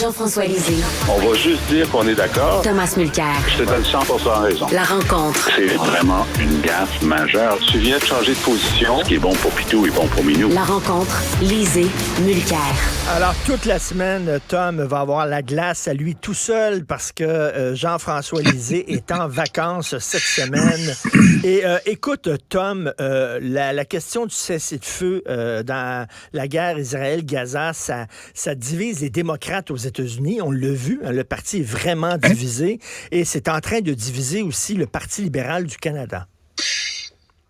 Jean-François Lisée. On va juste dire qu'on est d'accord. Thomas Mulcair. Je te donne 100% raison. La rencontre. C'est vraiment une gaffe majeure. Tu viens de changer de position. Ce qui est bon pour Pitou est bon pour Minou. La rencontre. Lisée. Mulcair. Alors, toute la semaine, Tom va avoir la glace à lui tout seul parce que Jean-François Lisée est en vacances cette semaine. Et écoute, Tom, la question du cessez-le-feu dans la guerre Israël-Gaza, ça divise les démocrates aux États-Unis. On l'a vu, hein, le parti est vraiment divisé. Et c'est en train de diviser aussi le Parti libéral du Canada.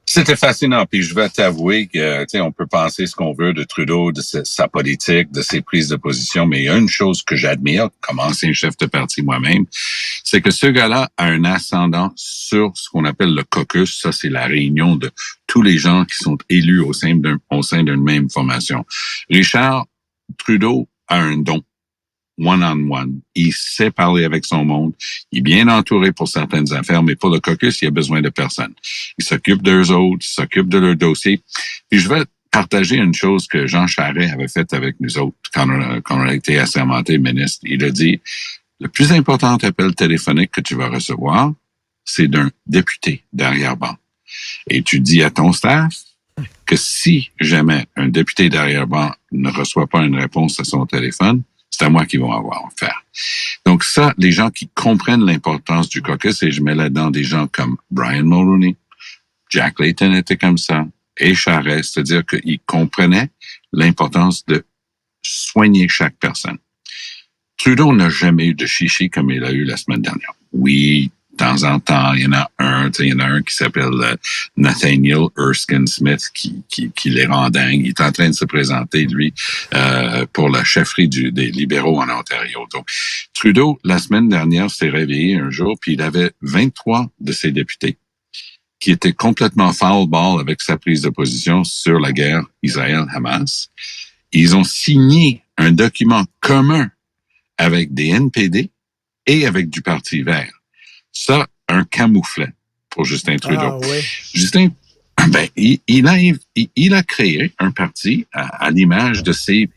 C'était fascinant. Puis je vais t'avouer que, tu sais, on peut penser ce qu'on veut de Trudeau, de sa politique, de ses prises de position, mais il y a une chose que j'admire, comme ancien chef de parti moi-même, c'est que ce gars-là a un ascendant sur ce qu'on appelle le caucus. Ça, c'est la réunion de tous les gens qui sont élus au sein d'une même formation. Richard Trudeau a un don. One-on-one. Il sait parler avec son monde. Il est bien entouré pour certaines affaires, mais pour le caucus, il a besoin de personne. Il s'occupe d'eux autres, il s'occupe de leur dossier. Puis je vais partager une chose que Jean Charest avait faite avec nous autres quand on a été assermenté ministre. Il a dit, le plus important appel téléphonique que tu vas recevoir, c'est d'un député d'arrière-ban. Et tu dis à ton staff que si jamais un député d'arrière-ban ne reçoit pas une réponse à son téléphone, c'est à moi qu'ils vont avoir affaire. Donc ça, les gens qui comprennent l'importance du caucus, et je mets là-dedans des gens comme Brian Mulroney, Jack Layton était comme ça, et Charest, c'est-à-dire qu'ils comprenaient l'importance de soigner chaque personne. Trudeau n'a jamais eu de chichi comme il a eu la semaine dernière. Oui, de temps en temps, il y en a un qui s'appelle Nathaniel Erskine Smith qui les rend dingues. Il est en train de se présenter, lui, pour la chefferie des libéraux en Ontario. Donc, Trudeau, la semaine dernière, s'est réveillé un jour, puis il avait 23 de ses députés qui étaient complètement foul ball avec sa prise de position sur la guerre Israël-Hamas. Ils ont signé un document commun avec des NPD et avec du Parti vert. Ça, un camouflet pour Justin Trudeau. Ah, oui. Justin, ben, il a créé un parti à l'image de ses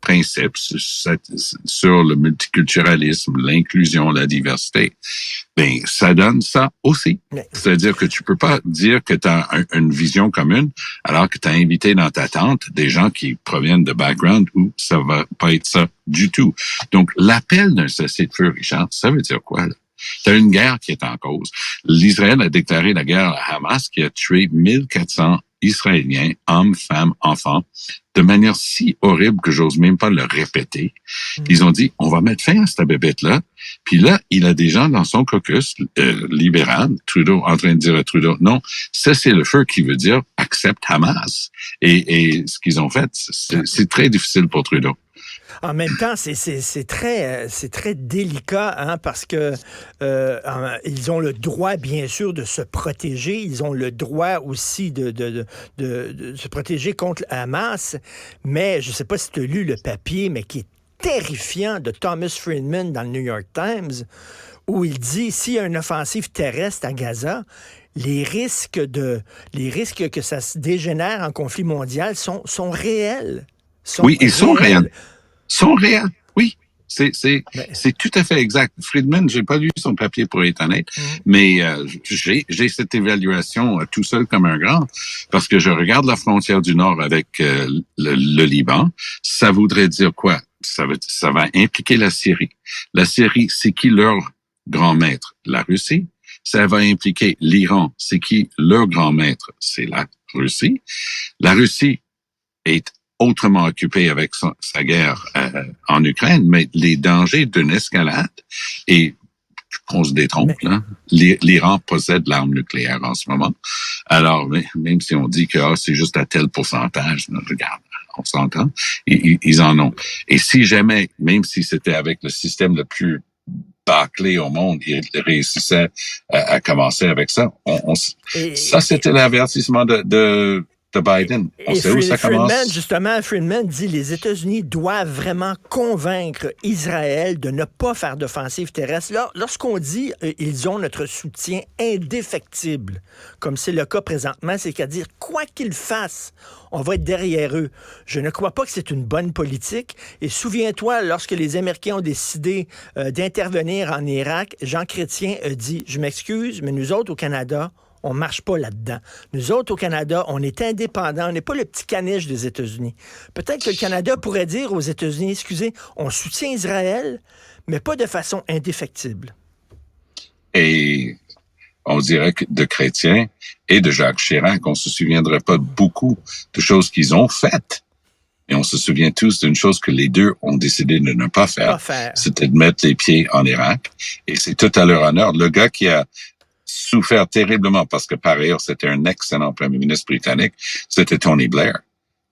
principes sur le multiculturalisme, l'inclusion, la diversité. Ben, ça donne ça aussi. C'est-à-dire que tu peux pas dire que tu as une vision commune alors que tu as invité dans ta tente des gens qui proviennent de background où ça va pas être ça du tout. Donc, l'appel d'un cessez-le-feu, Richard, ça veut dire quoi, là? C'est une guerre qui est en cause. L'Israël a déclaré la guerre à Hamas qui a tué 1400 Israéliens, hommes, femmes, enfants, de manière si horrible que j'ose même pas le répéter. Ils ont dit, on va mettre fin à cette bébête-là. Puis là, il a des gens dans son caucus libéral, Trudeau, en train de dire à Trudeau, non, cessez-le-feu qui veut dire accepte Hamas. Et ce qu'ils ont fait, c'est très difficile pour Trudeau. En même temps, c'est très délicat, hein, parce que ils ont le droit, bien sûr, de se protéger. Ils ont le droit aussi de se protéger contre Hamas. Mais je ne sais pas si tu as lu le papier, mais qui est terrifiant, de Thomas Friedman dans le New York Times, où il dit, s'il y a une offensive terrestre à Gaza, les risques que ça se dégénère en conflit mondial sont réels. Ils sont réels. Sont réels, oui. C'est tout à fait exact. Friedman, j'ai pas lu son papier pour être honnête, mais j'ai cette évaluation tout seul comme un grand, parce que je regarde la frontière du Nord avec le Liban. Ça voudrait dire quoi? Ça va impliquer la Syrie. La Syrie, c'est qui leur grand maître? La Russie. Ça va impliquer l'Iran. C'est qui leur grand maître? C'est la Russie. La Russie est autrement occupé avec sa guerre en Ukraine, mais les dangers d'une escalade, et on se détrompe, là, l'Iran possède l'arme nucléaire en ce moment. Alors, même si on dit que c'est juste à tel pourcentage, regarde, on s'entend, ils en ont. Et si jamais, même si c'était avec le système le plus bâclé au monde, ils réussissaient à commencer avec ça, ça c'était l'avertissement de de Biden. On Et sait où ça commence. Friedman dit les États-Unis doivent vraiment convaincre Israël de ne pas faire d'offensive terrestre. Là, lorsqu'on dit ils ont notre soutien indéfectible, comme c'est le cas présentement, c'est-à-dire quoi qu'ils fassent, on va être derrière eux. Je ne crois pas que c'est une bonne politique. Et souviens-toi, lorsque les Américains ont décidé d'intervenir en Irak, Jean Chrétien a dit, je m'excuse, mais nous autres au Canada, on ne marche pas là-dedans. Nous autres, au Canada, on est indépendants. On n'est pas le petit caniche des États-Unis. Peut-être que le Canada pourrait dire aux États-Unis, excusez, on soutient Israël, mais pas de façon indéfectible. Et on dirait que de Chrétien et de Jacques Chirac, on se souviendrait pas de beaucoup de choses qu'ils ont faites. Et on se souvient tous d'une chose que les deux ont décidé de ne pas faire. C'était de mettre les pieds en Irak. Et c'est tout à leur honneur. Le gars qui a souffert terriblement, parce que par ailleurs, c'était un excellent premier ministre britannique, c'était Tony Blair,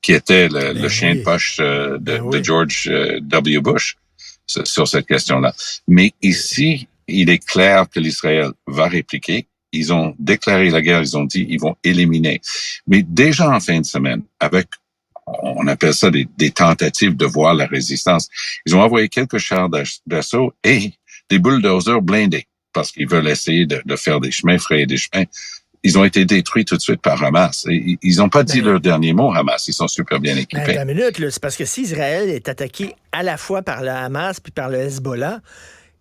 qui était le chien de poche de George W. Bush sur cette question-là. Mais ici, il est clair que l'Israël va répliquer. Ils ont déclaré la guerre, ils ont dit ils vont éliminer. Mais déjà en fin de semaine, avec, on appelle ça des tentatives de voir la résistance, ils ont envoyé quelques chars d'assaut et des bulldozers blindés, parce qu'ils veulent essayer de faire des chemins, frayer des chemins. Ils ont été détruits tout de suite par Hamas. Et ils n'ont pas dit leur dernier mot, Hamas. Ils sont super bien équipés. Une minute, là, c'est parce que si Israël est attaqué à la fois par le Hamas puis par le Hezbollah,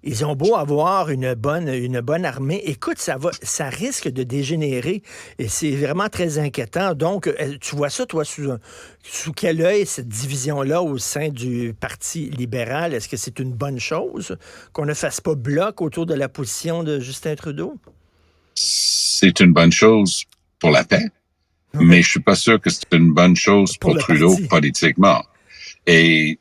ils ont beau avoir une bonne armée. Écoute, ça risque de dégénérer et c'est vraiment très inquiétant. Donc, tu vois ça, toi, sous quel œil, cette division-là au sein du Parti libéral? Est-ce que c'est une bonne chose qu'on ne fasse pas bloc autour de la position de Justin Trudeau? C'est une bonne chose pour la paix, mais je suis pas sûr que c'est une bonne chose pour Trudeau politiquement. Et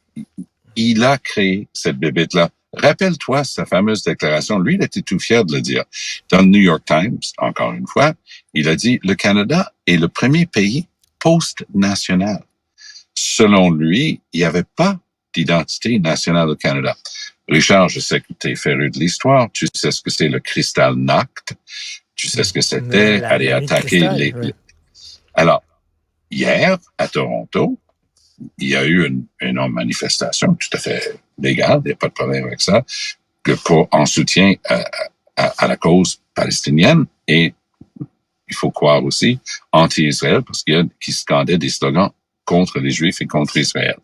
il a créé cette bébête-là. Rappelle-toi sa fameuse déclaration. Lui, il était tout fier de le dire. Dans le New York Times, encore une fois, il a dit « Le Canada est le premier pays post-national ». Selon lui, il n'y avait pas d'identité nationale au Canada. Richard, je sais que tu es féru de l'histoire. Tu sais ce que c'est le Kristallnacht. Tu sais ce que c'était aller attaquer les... Alors, hier, à Toronto, il y a eu une énorme manifestation tout à fait légale, il n'y a pas de problème avec ça, en soutien à la cause palestinienne et, il faut croire aussi, anti-Israël, parce qu'il y a qui scandaient des slogans contre les Juifs et contre Israël.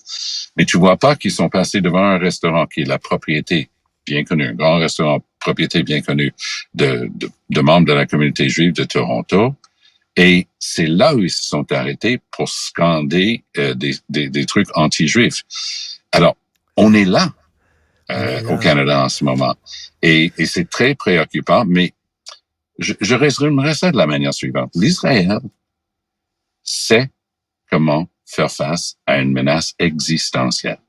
Mais tu vois pas qu'ils sont passés devant un restaurant qui est la propriété bien connue, un grand restaurant, propriété bien connue de membres de la communauté juive de Toronto. Et c'est là où ils se sont arrêtés pour scander des trucs anti-juifs. Alors, on est là au Canada en ce moment. Et c'est très préoccupant, mais je résumerai ça de la manière suivante. L'Israël sait comment faire face à une menace existentielle.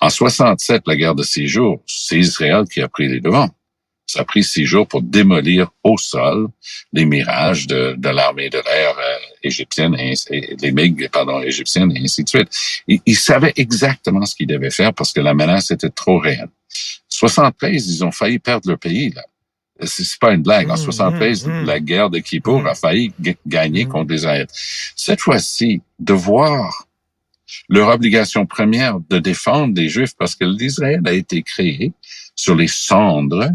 En 67, la guerre de 6 jours, c'est Israël qui a pris les devants. Ça a pris 6 jours pour démolir au sol les mirages de l'armée de l'air égyptienne et les MiG, égyptiennes et ainsi de suite. Ils savaient exactement ce qu'ils devaient faire parce que la menace était trop réelle. 73, ils ont failli perdre leur pays, là. C'est pas une blague. En 73, la guerre de Kippour a failli gagner contre Israël. Cette fois-ci, de voir leur obligation première de défendre les Juifs parce que l'Israël a été créé sur les cendres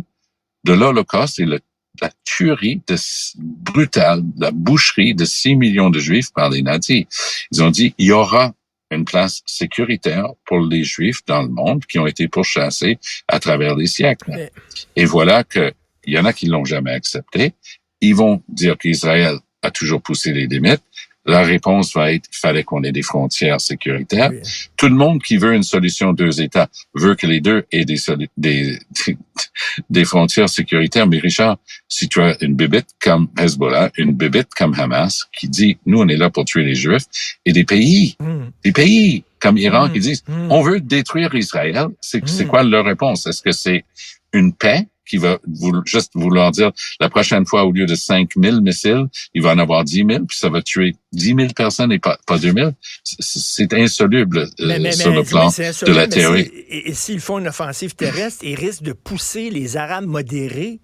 de l'Holocauste et la tuerie brutale, la boucherie de 6 millions de Juifs par les nazis. Ils ont dit, il y aura une place sécuritaire pour les Juifs dans le monde qui ont été pourchassés à travers les siècles. Et voilà que il y en a qui l'ont jamais accepté. Ils vont dire qu'Israël a toujours poussé les limites. La réponse va être, il fallait qu'on ait des frontières sécuritaires. Oui. Tout le monde qui veut une solution 2 États veut que les deux aient des frontières sécuritaires. Mais Richard, si tu as une bébête comme Hezbollah, une bébête comme Hamas, qui dit, nous, on est là pour tuer les Juifs, et des pays comme Iran qui disent, on veut détruire Israël, c'est quoi leur réponse? Est-ce que c'est une paix qui va juste vouloir dire la prochaine fois, au lieu de 5 000 missiles, il va en avoir 10 000, puis ça va tuer 10 000 personnes et pas 2 000. C'est insoluble sur le plan de la théorie. Et s'ils font une offensive terrestre, ils risquent de pousser les Arabes modérés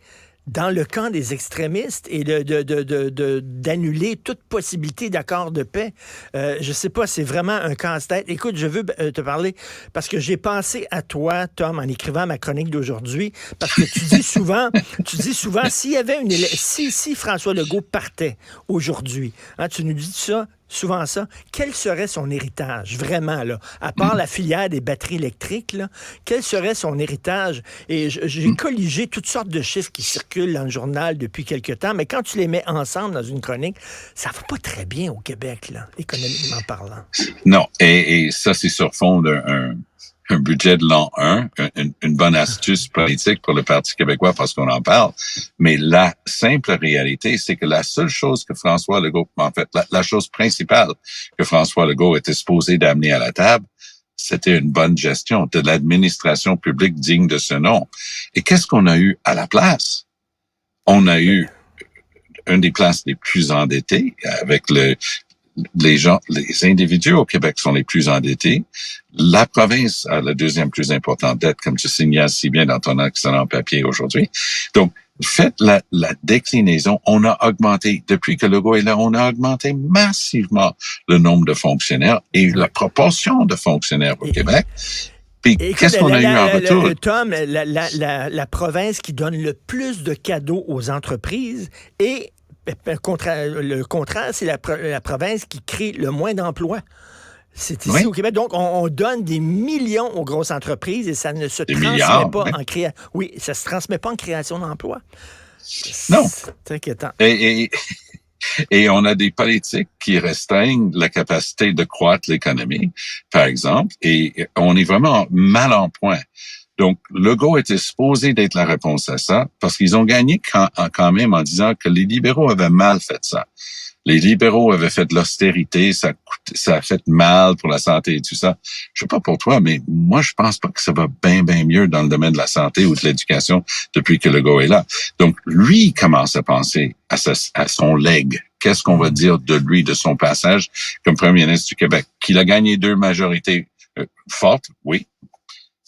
dans le camp des extrémistes et d'annuler toute possibilité d'accord de paix. Je sais pas, c'est vraiment un casse-tête. Écoute, je veux te parler parce que j'ai pensé à toi, Tom, en écrivant ma chronique d'aujourd'hui, parce que tu dis souvent, s'il y avait si François Legault partait aujourd'hui, hein, tu nous dis ça, souvent ça, quel serait son héritage, vraiment, là, à part la filière des batteries électriques, là, quel serait son héritage? Et j'ai colligé toutes sortes de chiffres qui circulent dans le journal depuis quelque temps, mais quand tu les mets ensemble dans une chronique, ça va pas très bien au Québec, là, économiquement parlant. Non, et ça, c'est sur fond d'un un budget de l'an 1, une bonne astuce politique pour le Parti québécois parce qu'on en parle. Mais la simple réalité, c'est que la seule chose que François Legault, en fait, la chose principale que François Legault était supposé d'amener à la table, c'était une bonne gestion de l'administration publique digne de ce nom. Et qu'est-ce qu'on a eu à la place? On a eu une des places les plus endettées avec les individus au Québec sont les plus endettés. La province a la deuxième plus importante dette, comme tu signales si bien dans ton excellent papier aujourd'hui. Donc, faites la déclinaison. On a augmenté, depuis que Legault est là, on a augmenté massivement le nombre de fonctionnaires et la proportion de fonctionnaires au Québec. Puis, qu'est-ce qu'on a eu en retour? Tom, la province qui donne le plus de cadeaux aux entreprises et le contraire, c'est la province qui crée le moins d'emplois. C'est ici au Québec. Donc, on donne des millions aux grosses entreprises et ça ne se transmet pas en création. Oui, ça se transmet pas en création d'emplois. Non. C'est inquiétant. Et on a des politiques qui restreignent la capacité de croître l'économie, par exemple, et on est vraiment mal en point. Donc, Legault était supposé d'être la réponse à ça, parce qu'ils ont gagné quand même en disant que les libéraux avaient mal fait ça. Les libéraux avaient fait de l'austérité, ça a fait mal pour la santé et tout ça. Je sais pas pour toi, mais moi, je pense pas que ça va bien mieux dans le domaine de la santé ou de l'éducation depuis que Legault est là. Donc, lui, il commence à penser à son legs. Qu'est-ce qu'on va dire de lui, de son passage comme premier ministre du Québec? Qu'il a gagné 2 majorités fortes, oui.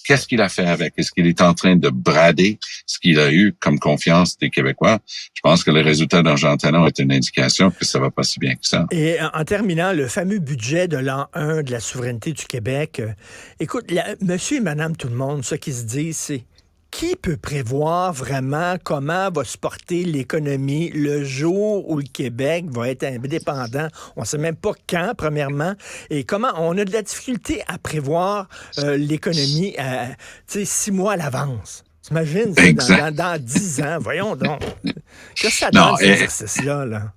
Qu'est-ce qu'il a fait avec? Est-ce qu'il est en train de brader ce qu'il a eu comme confiance des Québécois? Je pense que les résultats dans Jean Talon est une indication que ça va pas si bien que ça. Et en terminant, le fameux budget de l'an 1 de la souveraineté du Québec, écoute, monsieur et madame tout le monde, ce qui se dit, c'est qui peut prévoir vraiment comment va se porter l'économie le jour où le Québec va être indépendant? On ne sait même pas quand, premièrement. Et comment on a de la difficulté à prévoir l'économie 6 mois à l'avance. T'imagines, dans 10 ans, voyons donc. Qu'est-ce que ça donne, cet exercice-là, là?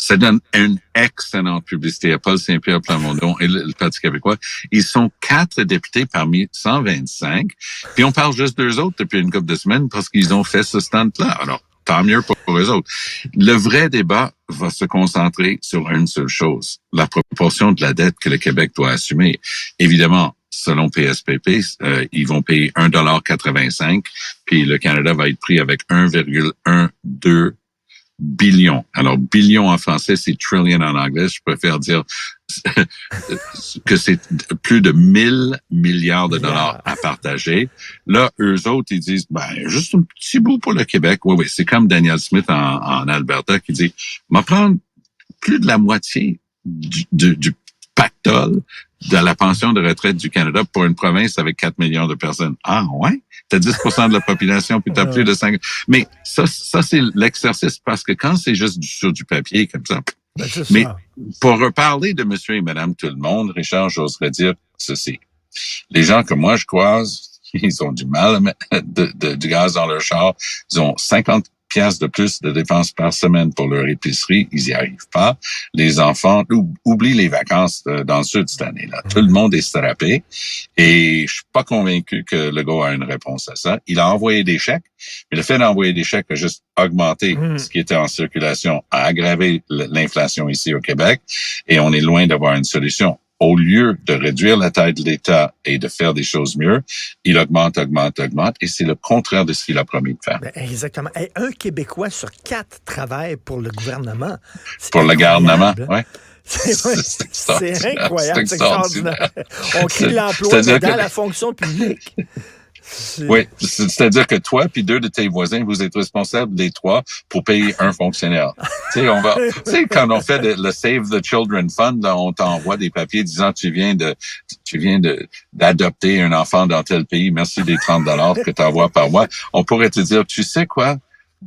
Ça donne une excellente publicité à Paul Saint-Pierre Plamondon et le Parti québécois. Ils sont 4 députés parmi 125. Puis on parle juste d'eux autres depuis une couple de semaines parce qu'ils ont fait ce stunt-là. Alors, tant mieux pour eux autres. Le vrai débat va se concentrer sur une seule chose, la proportion de la dette que le Québec doit assumer. Évidemment, selon PSPP, ils vont payer 1,85 $, puis le Canada va être pris avec 1,12 billion. Alors, billion en français, c'est trillion en anglais. Je préfère dire que c'est plus de 1000 milliards de dollars à partager. Là, eux autres, ils disent, juste un petit bout pour le Québec. Oui, c'est comme Daniel Smith en Alberta qui dit, on va prendre plus de la moitié du pactole de la pension de retraite du Canada pour une province avec 4 millions de personnes. Ah, ouais? T'as 10% de la population, puis t'as plus de 5... Mais ça c'est l'exercice, parce que quand c'est juste sur du papier comme ça... Mais pour reparler de monsieur et madame tout le monde, Richard, j'oserais dire ceci. Les gens que moi je croise, ils ont du mal à mettre du gaz dans leur char. Ils ont 50 piastres de plus de dépenses par semaine pour leur épicerie, ils y arrivent pas. Les enfants oublient les vacances dans le sud cette année-là. Tout le monde est strappé et je suis pas convaincu que Legault a une réponse à ça. Il a envoyé des chèques, mais le fait d'envoyer des chèques a juste augmenté ce qui était en circulation, a aggravé l'inflation ici au Québec et on est loin d'avoir une solution. Au lieu de réduire la taille de l'État et de faire des choses mieux, il augmente, et c'est le contraire de ce qu'il a promis de faire. Exactement. Et un Québécois sur 4 travaille pour le gouvernement. Pour le gouvernement, oui. C'est incroyable, c'est extraordinaire. On crée l'emploi dans la fonction publique. Oui, c'est-à-dire que toi puis 2 de tes voisins, vous êtes responsables des 3 pour payer un fonctionnaire. Tu sais, quand on fait le Save the Children Fund, là, on t'envoie des papiers disant tu viens d'adopter un enfant dans tel pays, merci des $30 que tu envoies par mois. On pourrait te dire, tu sais quoi?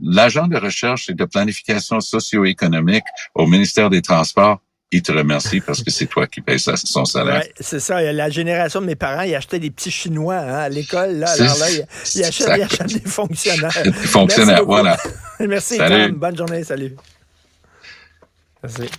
L'agent de recherche et de planification socio-économique au ministère des Transports, il te remercie parce que c'est toi qui payes son salaire. Oui, c'est ça. La génération de mes parents, ils achetaient des petits Chinois à l'école. Là. C'est Alors là, ils achètent des fonctionnaires. Des fonctionnaires, voilà. Merci, Salut. Tom. Bonne journée. Salut. Merci.